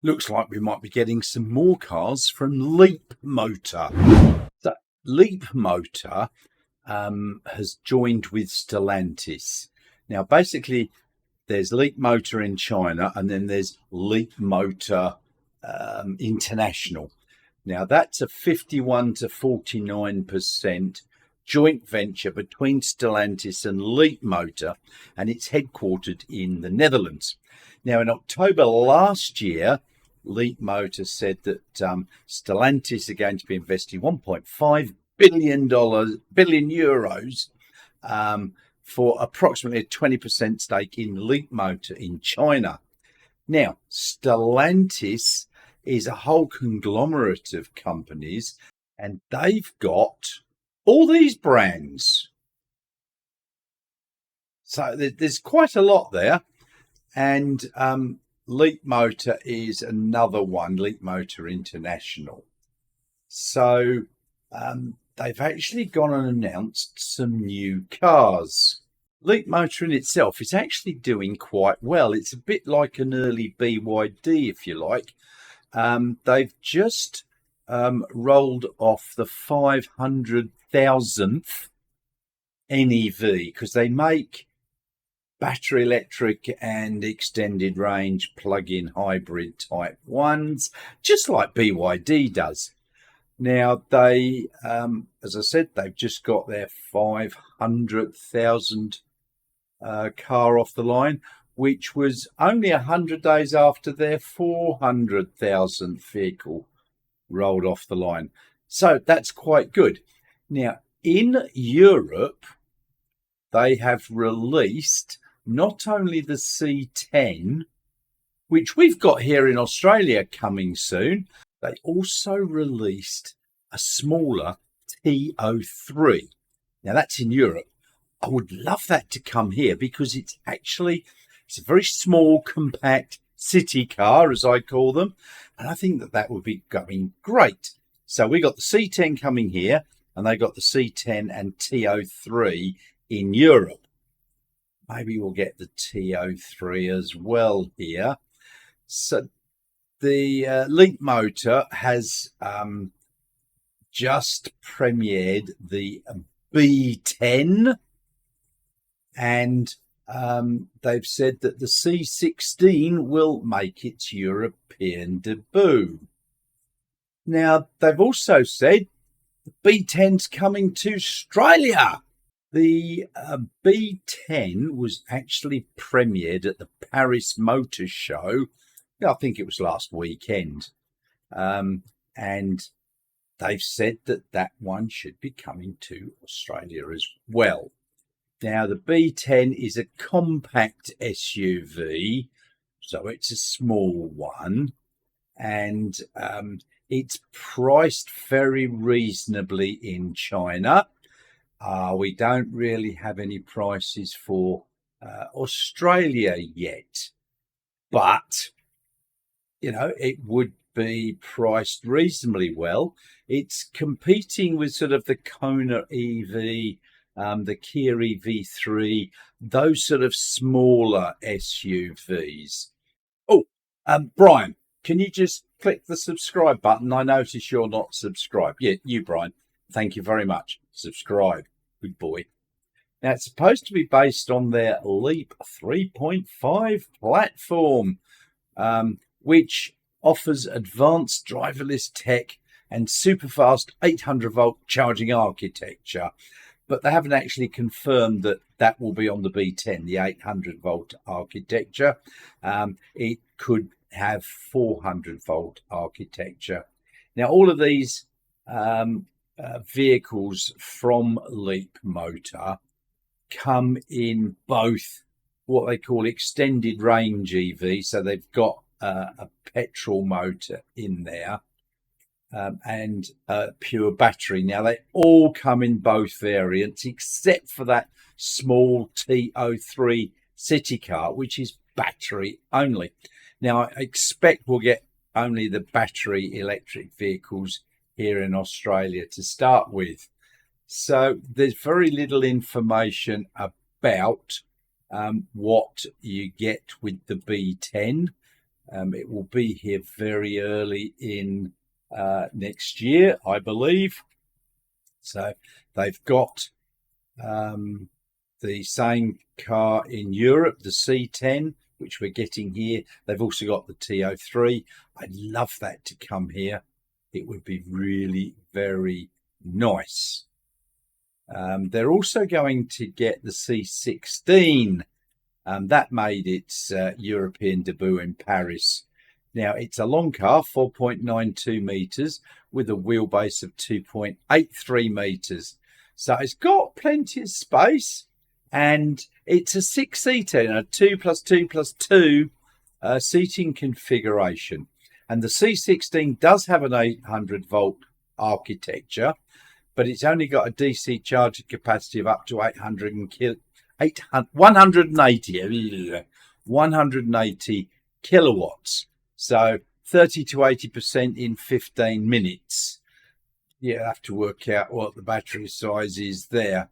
Looks like we might be getting some more cars from Leapmotor. So Leapmotor has joined with Stellantis. Now, basically, there's Leapmotor in China, and then there's Leapmotor International. Now, that's a 51 to 49% joint venture between Stellantis and Leapmotor, and it's headquartered in the Netherlands. Now, in October last year, Leapmotor said that Stellantis are going to be investing $1.5 billion for approximately a 20% stake in Leapmotor in China. Now, Stellantis is a whole conglomerate of companies, and they've got all these brands. So there's quite a lot there. And Leapmotor is another one, Leapmotor International. So they've actually gone and announced some new cars. Leapmotor in itself is actually doing quite well. It's a bit like an early BYD, if you like. They've just rolled off the 500,000th NEV because they make battery electric and extended range plug-in hybrid type ones, just like BYD does. Now, they, as I said, they've just got their 500,000 car off the line, which was only 100 days after their 400,000th vehicle rolled off the line. So that's quite good. Now, in Europe, they have released not only the C10, which we've got here in Australia coming soon, they also released a smaller T03. Now, that's in Europe. I would love that to come here because it's a very small, compact city car, as I call them. And I think that would be going great. So we got the C10 coming here, and they got the C10 and T03 in Europe. Maybe we'll get the T03 as well here. So the Leapmotor has just premiered the B10, and they've said that the C16 will make its European debut. Now, they've also said the B10's coming to Australia. The B10 was actually premiered at the Paris Motor Show. I think it was last weekend. And they've said that one should be coming to Australia as well. Now, the B10 is a compact SUV, so it's a small one. And it's priced very reasonably in China. We don't really have any prices for Australia yet, but, it would be priced reasonably well. It's competing with sort of the Kona EV, the Kia EV3, those sort of smaller SUVs. Oh, Brian, can you just click the subscribe button? I notice you're not subscribed. Yeah, you, Brian. Thank you very much. Subscribe. Good boy. Now, it's supposed to be based on their Leap 3.5 platform, which offers advanced driverless tech and super-fast 800-volt charging architecture. But they haven't actually confirmed that will be on the B10, the 800-volt architecture. It could have 400-volt architecture. Now, all of these vehicles from Leapmotor come in both what they call extended range EV, so they've got a petrol motor in there, and pure battery. Now, they all come in both variants except for that small T03 city car, which is battery only. Now, I expect we'll get only the battery electric vehicles here in Australia to start with. So there's very little information about what you get with the B10. It will be here very early in next year, I believe. So they've got the same car in Europe, the C10, which we're getting here. They've also got the T03. I'd love that to come here. It would be really very nice. They're also going to get the C16. That made its European debut in Paris. Now, it's a long car, 4.92 metres, with a wheelbase of 2.83 metres. So it's got plenty of space, and it's a 6-seater in a 2+2+2 seating configuration. And the C16 does have an 800-volt architecture, but it's only got a DC charging capacity of up to 180 kilowatts. So 30 to 80% in 15 minutes. You have to work out what the battery size is there.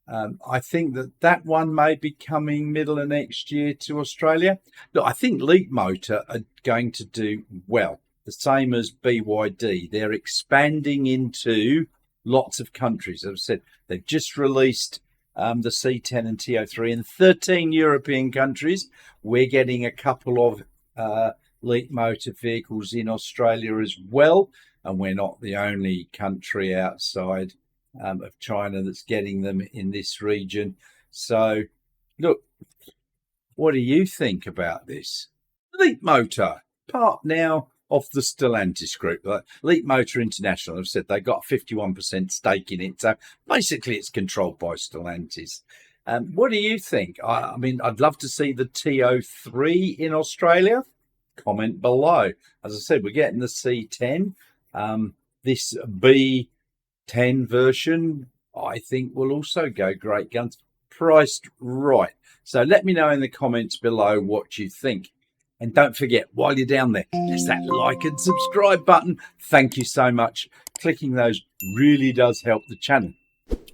I think that one may be coming middle of next year to Australia. Look, I think Leapmotor are going to do well, the same as BYD. They're expanding into lots of countries. As I said, they've just released the C10 and T03 in 13 European countries. We're getting a couple of Leapmotor vehicles in Australia as well, and we're not the only country outside of China that's getting them in this region. So, look, what do you think about this? Leapmotor, part now of the Stellantis group. Leapmotor International, I've said they got a 51% stake in it. So basically it's controlled by Stellantis. What do you think? I mean, I'd love to see the T03 in Australia. Comment below. As I said, we're getting the C10. This B10 version, I think, will also go great guns, priced right. So let me know in the comments below what you think. And don't forget, while you're down there, there's that like and subscribe button. Thank you so much. Clicking those really does help the channel.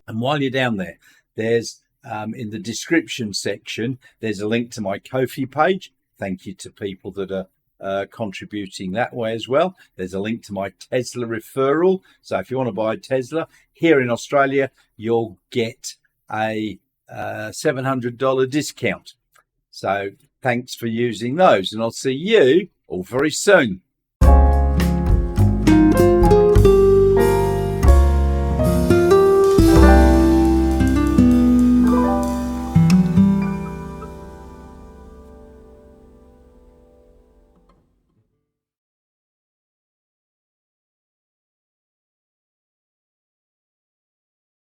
And while you're down there, there's in the description section, there's a link to my Ko-fi page. Thank you to people that are contributing that way as well. There's a link to my Tesla referral. So if you want to buy a Tesla here in Australia, you'll get a $700 discount. So thanks for using those, and I'll see you all very soon.